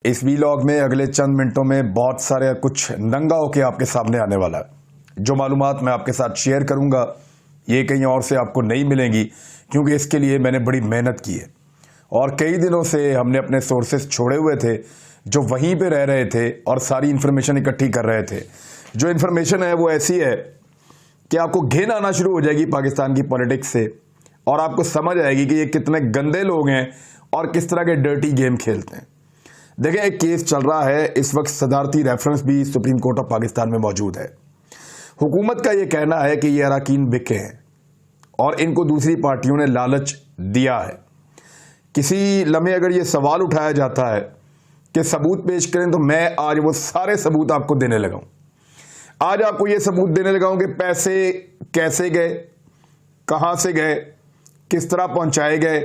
इस वीलॉग में अगले चंद मिनटों में बहुत सारे कुछ नंगा होके आपके सामने आने वाला है। जो मालूमात मैं आपके साथ शेयर करूंगा ये कहीं और से आपको नहीं मिलेंगी, क्योंकि इसके लिए मैंने बड़ी मेहनत की है और कई दिनों से हमने अपने सोर्सेस छोड़े हुए थे जो वहीं पे रह रहे थे और सारी इन्फॉर्मेशन इकट्ठी कर रहे थे। जो इन्फॉर्मेशन है वो ऐसी है कि आपको घिन आना शुरू हो जाएगी पाकिस्तान की पॉलिटिक्स से और आपको समझ आएगी कि ये कितने गंदे लोग हैं और किस तरह के डर्टी गेम खेलते हैं। देखिए, एक केस चल रहा है इस वक्त, सदारती रेफरेंस भी सुप्रीम कोर्ट ऑफ पाकिस्तान में मौजूद है। हुकूमत का ये कहना है कि ये अराकीन बिके हैं और इनको दूसरी पार्टियों ने लालच दिया है। किसी लम्हे अगर ये सवाल उठाया जाता है कि सबूत पेश करें, तो मैं आज वो सारे सबूत आपको देने लगा हूं। आज आपको ये सबूत देने लगा हूं कि पैसे कैसे गए, कहां से गए, किस तरह पहुंचाए गए,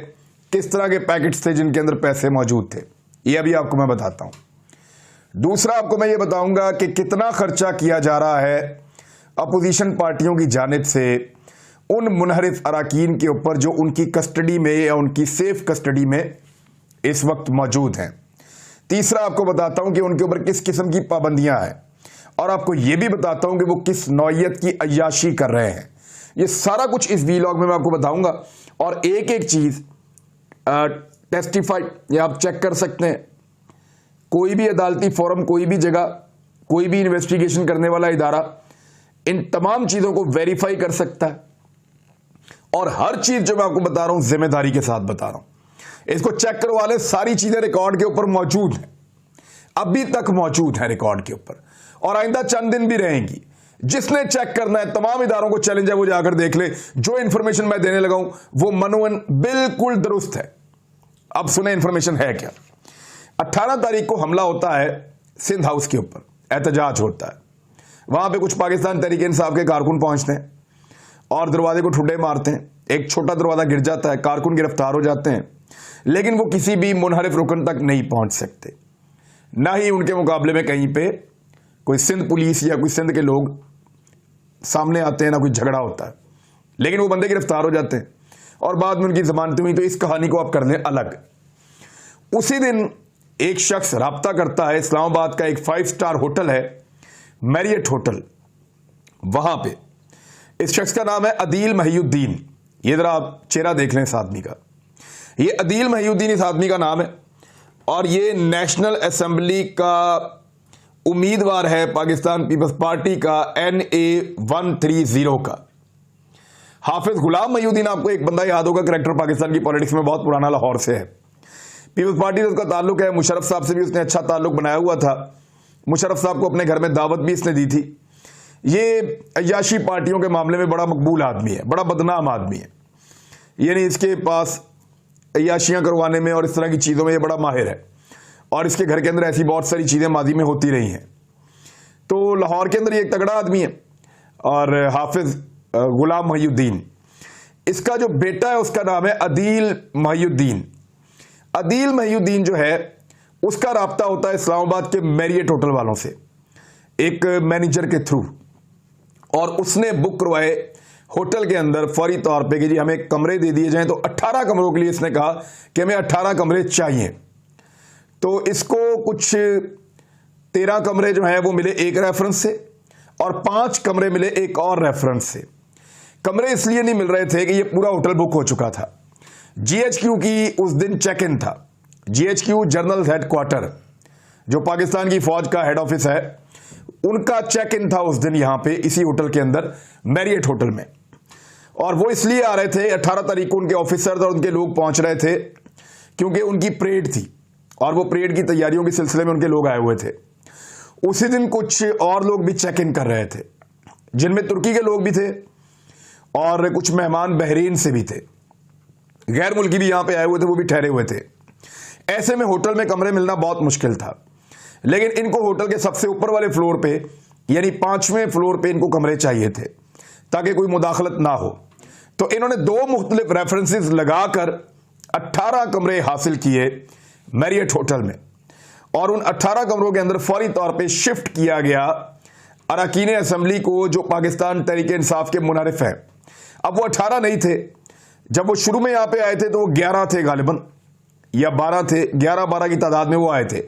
किस तरह के पैकेट्स थे जिनके अंदर पैसे मौजूद थे, ये अभी आपको मैं बताता हूं। दूसरा, आपको मैं ये बताऊंगा कि कितना खर्चा किया जा रहा है अपोजिशन पार्टियों की जानिब से उन मुनहरिफ अराकीन के ऊपर जो उनकी कस्टडी में या उनकी सेफ कस्टडी में इस वक्त मौजूद हैं। तीसरा, आपको बताता हूं कि उनके ऊपर किस किस्म की पाबंदियां हैं और आपको यह भी बताता हूं कि वो किस नौइयत की अय्याशी कर रहे हैं। ये सारा कुछ इस वीलॉग में मैं आपको बताऊंगा और एक एक चीज टेस्टिफाइड या आप चेक कर सकते हैं। कोई भी अदालती फोरम, कोई भी जगह, कोई भी इन्वेस्टिगेशन करने वाला इदारा इन तमाम चीजों को वेरीफाई कर सकता है और हर चीज जो मैं आपको बता रहा हूं जिम्मेदारी के साथ बता रहा हूं। इसको चेक करवा ले, सारी चीजें रिकॉर्ड के ऊपर मौजूद हैं, अभी तक मौजूद है रिकॉर्ड के ऊपर और आइंदा चंद दिन भी रहेंगी। जिसने चेक करना है, तमाम इदारों को चैलेंज है, वो जाकर देख ले। जो इंफॉर्मेशन मैं देने लगा हूं वो मनोवन बिल्कुल दुरुस्त है। अब सुने इंफॉर्मेशन है क्या। 18 तारीख को हमला होता है सिंध हाउस के ऊपर, एहतजाज होता है। वहां पे कुछ पाकिस्तान तहरीक इंसाफ के कारकुन पहुंचते हैं और दरवाजे को ठुड्डे मारते हैं। एक छोटा दरवाजा गिर जाता है, कारकुन गिरफ्तार हो जाते हैं, लेकिन वो किसी भी मुनहरिफ रुकन तक नहीं पहुंच सकते। ना ही उनके मुकाबले में कहीं पे कोई सिंध पुलिस या कोई सिंध के लोग सामने आते हैं, ना कोई झगड़ा होता है, लेकिन वो बंदे गिरफ्तार हो जाते हैं और बाद में उनकी जमानतें हुई। तो इस कहानी को आप कर लें अलग। उसी दिन एक शख्स राब्ता करता है, इस्लामाबाद का एक 5 स्टार होटल है, मैरियट होटल, वहां पे इस शख्स का नाम है अदील महिउद्दीन। ये जरा आप चेहरा देख लें इस आदमी का, ये अदील महिउद्दीन इस आदमी का नाम है और ये नेशनल असेंबली का उम्मीदवार है पाकिस्तान पीपल्स पार्टी का NA 130 का। हाफिज गुलाम महिउद्दीन, आपको एक बंदा याद होगा, करेक्टर पाकिस्तान की पॉलिटिक्स में बहुत पुराना, लाहौर से है, पीपल्स पार्टी से उसका ताल्लुक है। मुशर्रफ साहब से भी उसने अच्छा ताल्लुक बनाया हुआ था। मुशर्रफ साहब को अपने घर में दावत भी इसने दी थी। ये अय्याशी पार्टियों के मामले में बड़ा मकबूल आदमी है, बड़ा बदनाम आदमी है, यानी इसके पास अय्याशियां करवाने में और इस तरह की चीज़ों में ये बड़ा माहिर है और इसके घर के अंदर ऐसी बहुत सारी चीज़ें माजी में होती रही हैं। तो लाहौर के अंदर ये एक तगड़ा आदमी है और हाफिज गुलाम महिउद्दीन, इसका जो बेटा है उसका नाम है अदील महिउद्दीन। अदील महिउद्दीन जो है उसका राब्ता होता है इस्लामाबाद के मैरियट होटल वालों से, एक मैनेजर के थ्रू, और उसने बुक करवाए होटल के अंदर फौरी तौर पे कि जी हमें कमरे दे दिए जाएं। तो 18 कमरों के लिए इसने कहा कि हमें 18 कमरे चाहिए। तो इसको कुछ 13 कमरे जो हैं वो मिले एक रेफरेंस से और 5 कमरे मिले एक और रेफरेंस से। कमरे इसलिए नहीं मिल रहे थे कि ये पूरा होटल बुक हो चुका था। GHQ की उस दिन चेक इन था। GHQ जनरल हेडक्वार्टर, जो पाकिस्तान की फौज का हेड ऑफिस है, उनका चेक इन था उस दिन यहां पे इसी होटल के अंदर, मैरियट होटल में। और वो इसलिए आ रहे थे, 18 तारीख को उनके ऑफिसर्स और उनके लोग पहुंच रहे थे क्योंकि उनकी परेड थी और वो परेड की तैयारियों के सिलसिले में उनके लोग आए हुए थे। उसी दिन कुछ और लोग भी चेक इन कर रहे थे, जिनमें तुर्की के लोग भी थे और कुछ मेहमान बहरीन से भी थे, गैर मुल्की भी यहां पे आए हुए थे, वो भी ठहरे हुए थे। ऐसे में होटल में कमरे मिलना बहुत मुश्किल था, लेकिन इनको होटल के सबसे ऊपर वाले फ्लोर पे यानी 5वें फ्लोर पे इनको कमरे चाहिए थे ताकि कोई मुदाखलत ना हो। तो इन्होंने 2 मुख्तलिफ रेफरेंसेस लगाकर 18 कमरे हासिल किए मैरियट होटल में और उन 18 कमरों के अंदर फौरी तौर पे शिफ्ट किया गया अरकान असेंबली को जो पाकिस्तान तहरीक इंसाफ के मुनारिफ हैं। अब वो 18 नहीं थे, जब वो शुरू में यहां पे आए थे तो वो 11 थे गालिबन, या 12 थे, 11-12 की तादाद में वो आए थे।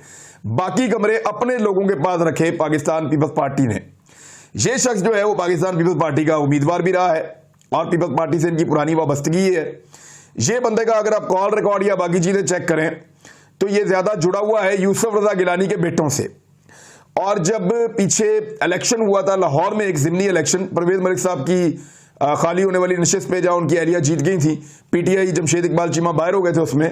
बाकी कमरे अपने लोगों के पास रखे पाकिस्तान पीपल्स पार्टी ने। यह शख्स जो है वो पाकिस्तान पीपल्स पार्टी का उम्मीदवार भी रहा है और पीपल्स पार्टी से इनकी पुरानी वाबस्तगी है। ये बंदे का अगर आप कॉल रिकॉर्ड या बाकी चीजें चेक करें तो ये ज्यादा जुड़ा हुआ है यूसुफ रजा गिलानी के बेटों से। और जब पीछे इलेक्शन हुआ था लाहौर में, एक ज़िमनी इलेक्शन, परवेज मलिक साहब की खाली होने वाली नशिस्त पे जहां उनकी एहलिया जीत गई थी, पीटीआई जमशेद इकबाल चीमा बाहर हो गए थे उसमें,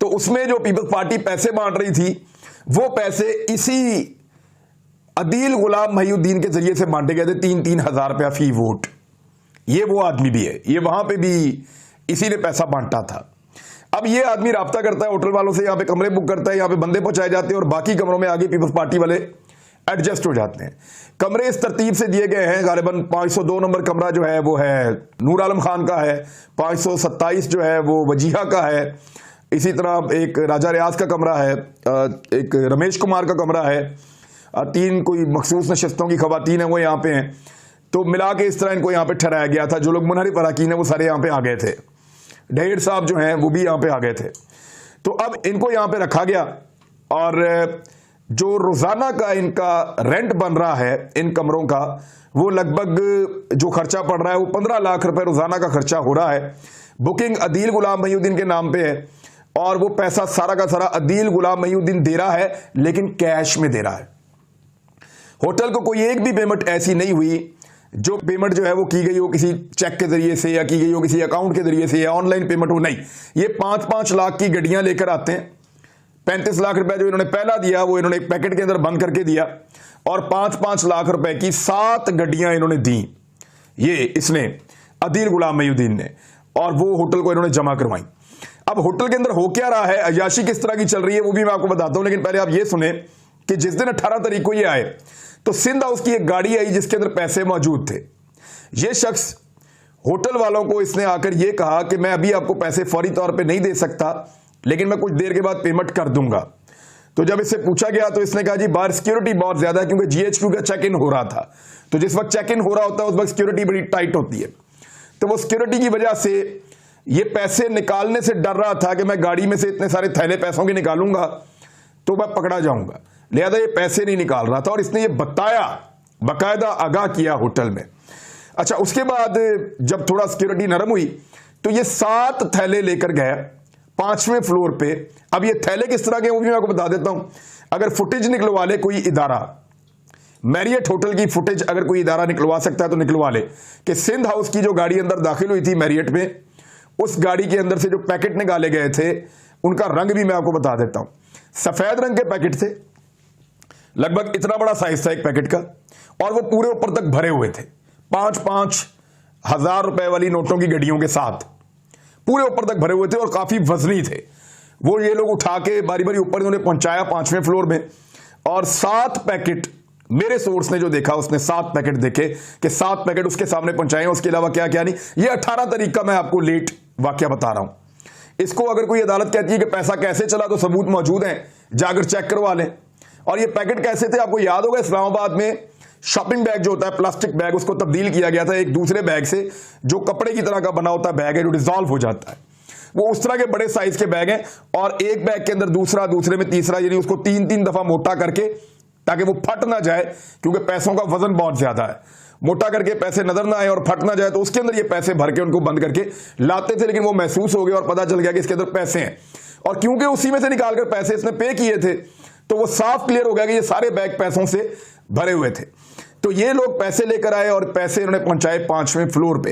तो उसमें जो पीपल्स पार्टी पैसे बांट रही थी वो पैसे इसी अदील गुलाम महिउद्दीन के जरिए से बांटे गए थे, 3-3 हज़ार रुपया फी वोट। ये वो आदमी भी है, ये वहां पे भी इसी ने पैसा बांटा था। अब ये आदमी राब्ता करता है होटल वालों से, यहां पे कमरे बुक करता है, यहां पे बंदे पहुंचाए जाते हैं और बाकी कमरों में आगे पीपल्स पार्टी वाले एडजस्ट हो जाते हैं। कमरे इस तरतीब से दिए गए हैं, गालिबन 502 नंबर कमरा जो है वो है नूर आलम खान का है, 527 जो है वो वजीहा का है, इसी तरह एक राजा रियाज का कमरा है, एक रमेश कुमार का कमरा है, 3 कोई मखसूस नशिस्तों की खवातीन है वो यहाँ पे हैं। तो मिला के इस तरह इनको यहाँ पे ठहराया गया था। जो लोग मुनहरिफ अरकान है वो सारे यहाँ पे आ गए थे, ढेर साहब जो हैं वो भी यहाँ पे आ गए थे। तो अब इनको यहाँ पे रखा गया और जो रोजाना का इनका रेंट बन रहा है इन कमरों का, वो लगभग जो खर्चा पड़ रहा है वो 15 लाख रुपए रोजाना का खर्चा हो रहा है। बुकिंग अदील गुलाम महिउद्दीन के नाम पे है और वो पैसा सारा का सारा अदील गुलाम महिउद्दीन दे रहा है, लेकिन कैश में दे रहा है। होटल को कोई एक भी पेमेंट ऐसी नहीं हुई जो पेमेंट जो है वो की गई हो किसी चेक के जरिए से या की गई हो किसी अकाउंट के जरिए से या ऑनलाइन पेमेंट हो, नहीं। ये 5-5 लाख की गड्डियां लेकर आते हैं। 35 लाख रुपए जो इन्होंने पहला दिया वो इन्होंने एक पैकेट के अंदर बंद करके दिया और 5-5 लाख रुपए की 7 गड्डियां इन्होंने दी, ये इसने अदील गुलाम महिउद्दीन ने, और वो होटल को इन्होंने जमा करवाई। अब होटल के अंदर हो क्या रहा है, अय्याशी किस तरह की चल रही है वो भी मैं आपको बताता हूं, लेकिन पहले आप ये सुने कि जिस दिन 18 तारीख को ये आए तो सिंध हाउस की एक गाड़ी आई जिसके अंदर पैसे मौजूद थे। ये शख्स होटल वालों को इसने आकर यह कहा कि मैं अभी आपको पैसे फौरी तौर पे नहीं दे सकता, लेकिन मैं कुछ देर के बाद पेमेंट कर दूंगा। तो जब इससे पूछा गया तो इसने कहा जी बाहर सिक्योरिटी बहुत ज्यादा है, क्योंकि जीएचक्यू का चेक इन हो रहा था। तो जिस वक्त चेक इन हो रहा होता है उस वक्त सिक्योरिटी बड़ी टाइट होती है, तो वो सिक्योरिटी की वजह से ये पैसे निकालने से डर रहा था कि मैं गाड़ी में से इतने सारे थैले पैसों के निकालूंगा तो मैं पकड़ा जाऊंगा, लिहाजा ये पैसे नहीं निकाल रहा था और इसने ये बताया, बाकायदा आगाह किया होटल में। अच्छा, उसके बाद जब थोड़ा सिक्योरिटी नरम हुई तो ये 7 थैले लेकर गया 5वें फ्लोर पे। अब ये थैले किस तरह के वो भी मैं आपको बता देता हूं। अगर फुटेज निकलवा ले कोई इदारा, मैरियट होटल की फुटेज अगर कोई इदारा निकलवा सकता है तो निकलवा ले कि सिंध हाउस की जो गाड़ी अंदर दाखिल हुई थी मैरियट में, उस गाड़ी के अंदर से जो पैकेट निकाले गए थे उनका रंग भी मैं आपको बता देता हूं। सफेद रंग के पैकेट थे, लगभग इतना बड़ा साइज था एक पैकेट का, और वो पूरे ऊपर तक भरे हुए थे 5-5 हज़ार रुपए वाली नोटों की गड्डियों के साथ पूरे ऊपर तक भरे हुए थे और काफी वजनी थे। वो ये लोग उठा के बारी बारी ऊपर इन्होंने पहुंचाया 5वें फ्लोर में, और 7 पैकेट मेरे सोर्स ने जो देखा उसने 7 पैकेट देखे कि 7 पैकेट उसके सामने पहुंचाए, उसके अलावा क्या क्या नहीं। ये 18 तारीख का मैं आपको लेट वाकया बता रहा हूं। इसको अगर कोई अदालत कहती है कि पैसा कैसे चला तो सबूत मौजूद हैं, जाकर चेक करवा लें। और ये पैकेट कैसे थे आपको याद होगा, इस्लामाबाद में शॉपिंग बैग जो होता है प्लास्टिक बैग, उसको तब्दील किया गया था एक दूसरे बैग से जो कपड़े की तरह का बना होता है बैग है जो डिसॉल्व हो जाता है, वो उस तरह के बड़े साइज के बैग हैं। और एक बैग के अंदर दूसरा, दूसरे में तीसरा, यानी उसको 3-3 दफा मोटा करके ताकि वो फट ना जाए, क्योंकि पैसों का वजन बहुत ज्यादा है, मोटा करके पैसे नजर ना आए और फट ना जाए। तो उसके अंदर ये पैसे भर के उनको बंद करके लाते थे, लेकिन वो महसूस हो गया और पता चल गया कि इसके अंदर पैसे हैं। और क्योंकि उसी में से निकालकर पैसे इसने पे किए थे तो वो साफ क्लियर हो गया कि ये सारे बैग पैसों से भरे हुए थे। तो ये लोग पैसे लेकर आए और पैसे इन्होंने पहुंचाए 5वें फ्लोर पे।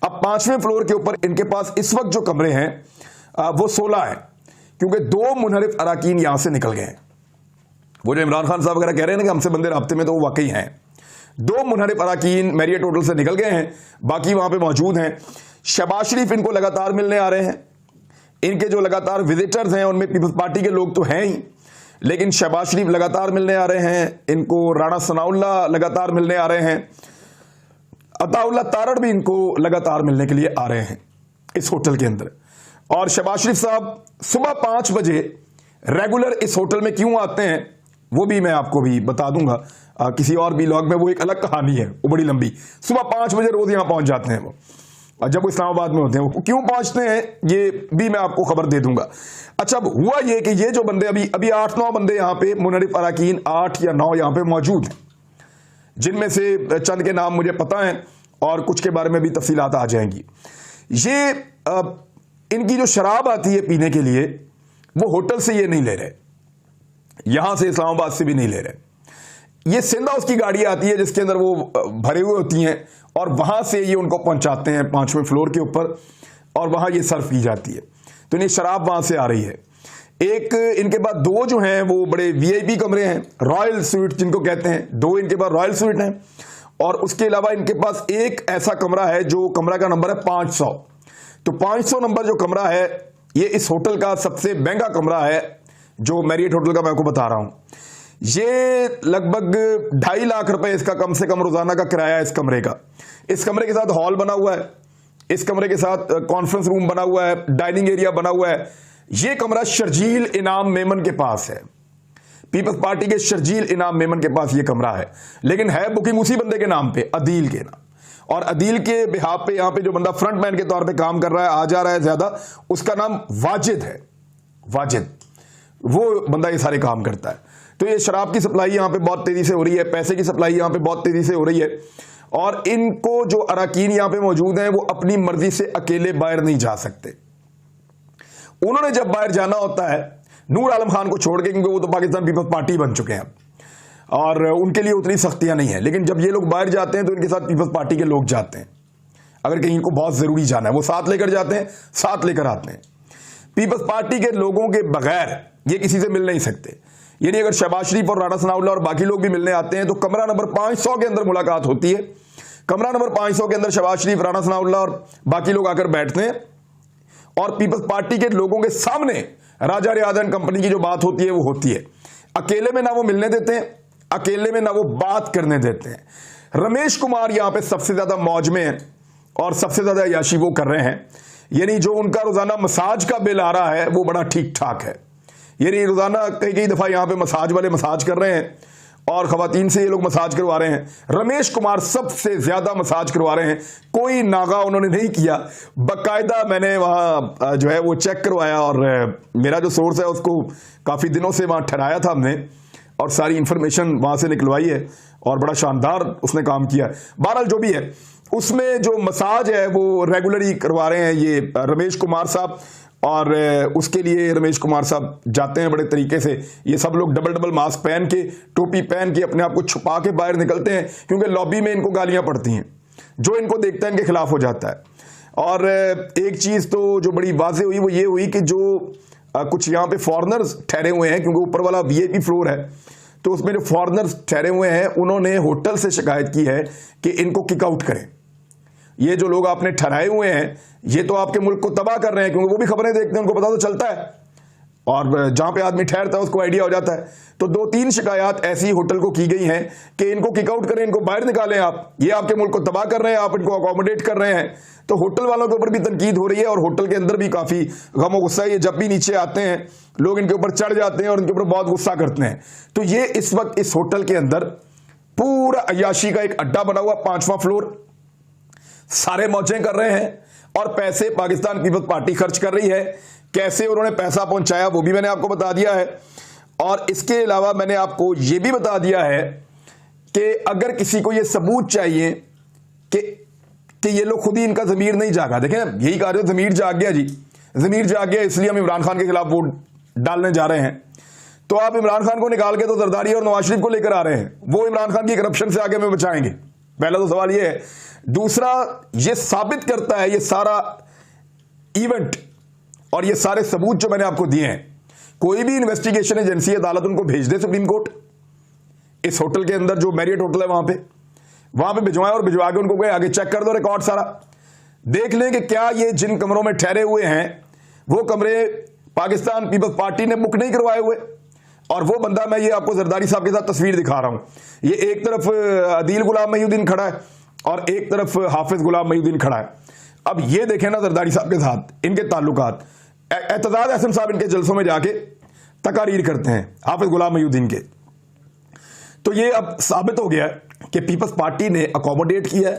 अब 5वें फ्लोर के ऊपर इनके पास इस वक्त जो कमरे हैं वो 16 हैं, क्योंकि 2 मुनहरिफ अराकीन यहां से निकल गए हैं। वो जो इमरान खान साहब वगैरह कह रहे हैं ना कि हमसे बंदे राब्ते में, तो वो वाकई हैं। 2 मुनहरिफ अराकीन मैरियट होटल से निकल गए हैं, बाकी वहां पे मौजूद हैं। शहबाज शरीफ इनको लगातार मिलने आ रहे हैं। इनके जो लगातार विजिटर्स हैं उनमें पीपल्स पार्टी के लोग तो हैं ही, लेकिन शहबाज शरीफ लगातार मिलने आ रहे हैं इनको, राणा सनाउल्लाह लगातार मिलने आ रहे हैं, अताउल्लाह तारड़ भी इनको लगातार मिलने के लिए आ रहे हैं इस होटल के अंदर। और शहबाज शरीफ साहब सुबह 5 बजे रेगुलर इस होटल में क्यों आते हैं वो भी मैं आपको भी बता दूंगा किसी और भी व्लॉग में, वो एक अलग कहानी है, वो बड़ी लंबी। सुबह 5 बजे रोज यहां पहुंच जाते हैं वो, और जब वो इस्लामाबाद में होते हैं वो क्यों पहुंचते हैं ये भी मैं आपको खबर दे दूंगा। अच्छा, अब हुआ ये कि ये जो बंदे अभी 8-9 बंदे यहां पे मुनरिफ अराकीन 8 या 9 यहां पे मौजूद हैं, जिनमें से चंद के नाम मुझे पता है और कुछ के बारे में भी तफसीलात आ जाएंगी। ये इनकी जो शराब आती है पीने के लिए वो होटल से ये नहीं ले रहे, यहां से इस्लामाबाद से भी नहीं ले रहे, ये सिंध हाउस की गाड़ी आती है जिसके अंदर वो भरे हुए होती हैं और वहां से ये उनको पहुंचाते हैं 5वें फ्लोर के ऊपर और वहां ये सर्व की जाती है। तो इन्हें शराब वहां से आ रही है। एक इनके पास 2 जो हैं वो बड़े वीआईपी कमरे हैं, रॉयल स्वीट जिनको कहते हैं, 2 इनके पास रॉयल स्वीट हैं और उसके अलावा इनके पास एक ऐसा कमरा है जो कमरा का नंबर है 500। तो 500 नंबर जो कमरा है ये इस होटल का सबसे महंगा कमरा है जो मैरियट होटल का मैं आपको बता रहा हूं। ये लगभग 2.5 लाख रुपए इसका कम से कम रोजाना का किराया है इस कमरे का। इस कमरे के साथ हॉल बना हुआ है, इस कमरे के साथ कॉन्फ्रेंस रूम बना हुआ है, डाइनिंग एरिया बना हुआ है। यह कमरा शर्जील इनाम मेमन के पास है, पीपल्स पार्टी के शर्जील इनाम मेमन के पास यह कमरा है, लेकिन है बुकिंग उसी बंदे के नाम पे, अदील के नाम। और अदील के बिहाफ पे यहां पे जो बंदा फ्रंट मैन के तौर पे काम कर रहा है, आ जा रहा है ज्यादा, उसका नाम वाजिद है। वाजिद वो बंदा ये सारे काम करता है। तो ये शराब की सप्लाई यहां पे बहुत तेजी से हो रही है, पैसे की सप्लाई यहां पे बहुत तेजी से हो रही है और इनको जो अराकीन यहां पे मौजूद हैं वो अपनी मर्जी से अकेले बाहर नहीं जा सकते। उन्होंने जब बाहर जाना होता है नूर आलम खान को छोड़ के, क्योंकि वो तो पाकिस्तान पीपल्स पार्टी बन चुके हैं और उनके लिए उतनी सख्तियां नहीं है, लेकिन जब ये लोग बाहर जाते हैं तो इनके साथ पीपल्स पार्टी के लोग जाते हैं। अगर कहीं इनको बहुत जरूरी जाना है वो साथ लेकर जाते हैं, साथ लेकर आते हैं। पीपल्स पार्टी के लोगों के बगैर ये किसी से मिल नहीं सकते। यानी अगर शहबाज शरीफ और राणा सनाउल्लाह और बाकी लोग भी मिलने आते हैं तो कमरा नंबर 500 के अंदर मुलाकात होती है। कमरा नंबर 500 के अंदर शहबाज शरीफ, राणा सनाउल्लाह और बाकी लोग आकर बैठते हैं और पीपल्स पार्टी के लोगों के सामने राजा रियाद एंड कंपनी की जो बात होती है वो होती है। अकेले में ना वो मिलने देते हैं, अकेले में ना वो बात करने देते हैं। रमेश कुमार यहां पे सबसे ज्यादा मौज में है और सबसे ज्यादा अय्याशी वो कर रहे हैं। यानी जो उनका रोजाना मसाज का बिल आ रहा है वो बड़ा ठीक ठाक है। यानी रोजाना कई दफा यहां पे मसाज वाले मसाज कर रहे हैं और खवातीन से ये लोग मसाज करवा रहे हैं। रमेश कुमार सबसे ज्यादा मसाज करवा रहे हैं, कोई नागा उन्होंने नहीं किया। बकायदा मैंने वहां जो है वो चेक करवाया और मेरा जो सोर्स है उसको काफी दिनों से वहां ठहराया था हमने और सारी इंफॉर्मेशन वहां से निकलवाई है और बड़ा शानदार उसने काम किया। बहरहाल जो भी है उसमें जो मसाज है वो रेगुलरली करवा रहे हैं ये रमेश कुमार साहब और उसके लिए रमेश कुमार साहब जाते हैं बड़े तरीके से। ये सब लोग डबल मास्क पहन के, टोपी पहन के, अपने आप को छुपा के बाहर निकलते हैं क्योंकि लॉबी में इनको गालियां पड़ती हैं, जो इनको देखता है इनके खिलाफ हो जाता है। और एक चीज तो जो बड़ी वाज़ेह हुई वो ये हुई कि जो कुछ यहाँ पे फॉरेनर्स ठहरे हुए हैं, क्योंकि ऊपर वाला वीआईपी फ्लोर है, तो उसमें जो फॉरेनर्स ठहरे हुए हैं उन्होंने होटल से शिकायत की है कि इनको किक आउट करें। ये जो लोग आपने ठहराए हुए हैं ये तो आपके मुल्क को तबाह कर रहे हैं, क्योंकि वो भी खबरें देखते हैं, उनको पता तो चलता है और जहां पे आदमी ठहरता है उसको आइडिया हो जाता है। तो 2-3 शिकायत ऐसी होटल को की गई हैं कि इनको किक आउट करें, इनको बाहर निकालें, आप ये आपके मुल्क को तबाह कर रहे हैं, आप इनको अकोमोडेट कर रहे हैं। तो होटल वालों के ऊपर भी तनकीद हो रही है और होटल के अंदर भी काफी गम गुस्सा है। ये जब भी नीचे आते हैं लोग इनके ऊपर चढ़ जाते हैं और इनके ऊपर बहुत गुस्सा करते हैं। तो ये इस वक्त इस होटल के अंदर पूरा अय्याशी का एक अड्डा बना हुआ, 5वां फ्लोर, सारे मौजें कर रहे हैं और पैसे पाकिस्तान पीपल्स पार्टी खर्च कर रही है। कैसे उन्होंने पैसा पहुंचाया वो भी मैंने आपको बता दिया है और इसके अलावा मैंने आपको यह भी बता दिया है कि अगर किसी को यह सबूत चाहिए कि ये लोग खुद ही, इनका जमीर नहीं जागा, देखें यही कह रहे हो जमीर जाग गया जी, जमीर जाग गया इसलिए हम इमरान खान के खिलाफ वोट डालने जा रहे हैं। तो आप इमरान खान को निकाल के तो जरदारी और नवाज शरीफ को लेकर आ रहे हैं, वो इमरान खान की करप्शन से आगे में बचाएंगे। पहला तो सवाल ये है। दूसरा, ये साबित करता है ये सारा इवेंट और ये सारे सबूत जो मैंने आपको दिए हैं, कोई भी इन्वेस्टिगेशन एजेंसी अदालत उनको भेज दे सुप्रीम कोर्ट, इस होटल के अंदर जो मैरियट होटल है वहां पे भिजवाएं और भिजवा के उनको कहे आगे चेक कर दो रिकॉर्ड सारा, देख लें कि क्या ये जिन कमरों में ठहरे हुए हैं वो कमरे पाकिस्तान पीपल्स पार्टी ने बुक नहीं करवाए हुए। और वो बंदा, मैं ये आपको जरदारी साहब के साथ तस्वीर दिखा रहा हूं, ये एक तरफ अदील गुलाम महीउद्दीन खड़ा है और एक तरफ हाफिज गुलाम महीउद्दीन खड़ा है। अब ये देखें ना जरदारी साहब के साथ इनके ताल्लुकात, एतजाज अहसन साहब इनके जलसों में जाके तकारीर करते हैं हाफिज गुलाम महीउद्दीन के। तो ये अब साबित हो गया कि पीपल्स पार्टी ने अकोमोडेट किया है,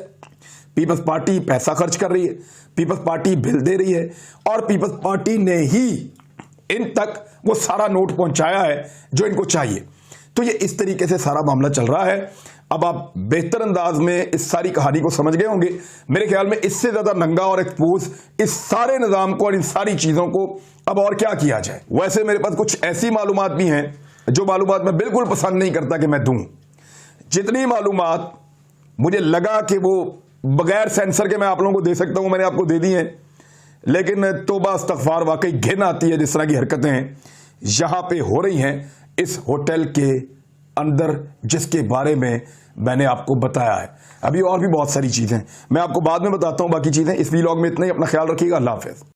पीपल्स पार्टी पैसा खर्च कर रही है, पीपल्स पार्टी बिल दे रही है, और पीपल्स पार्टी ने ही इन तक वो सारा नोट पहुंचाया है जो इनको चाहिए। तो ये इस तरीके से सारा मामला चल रहा है। अब आप बेहतर अंदाज में इस सारी कहानी को समझ गए होंगे। मेरे ख्याल में इससे ज्यादा नंगा और एक्सपोज इस सारे निजाम को और इन सारी चीजों को अब और क्या किया जाए। वैसे मेरे पास कुछ ऐसी मालूमात भी हैं जो मालूमात मैं बिल्कुल पसंद नहीं करता कि मैं दूं। जितनी मालूमात मुझे लगा कि वो बगैर सेंसर के मैं आप लोगों को दे सकता हूं, मैंने आपको दे दी हैं। लेकिन तौबा इस्तग़फ़ार, वाकई घिन आती है जिस तरह की हरकतें यहां पे हो रही हैं इस होटल के अंदर, जिसके बारे में मैंने आपको बताया है। अभी और भी बहुत सारी चीजें मैं आपको बाद में बताता हूं। बाकी चीजें इस व्लॉग में इतना ही। अपना ख्याल रखिएगा। अल्लाह हाफ़िज़।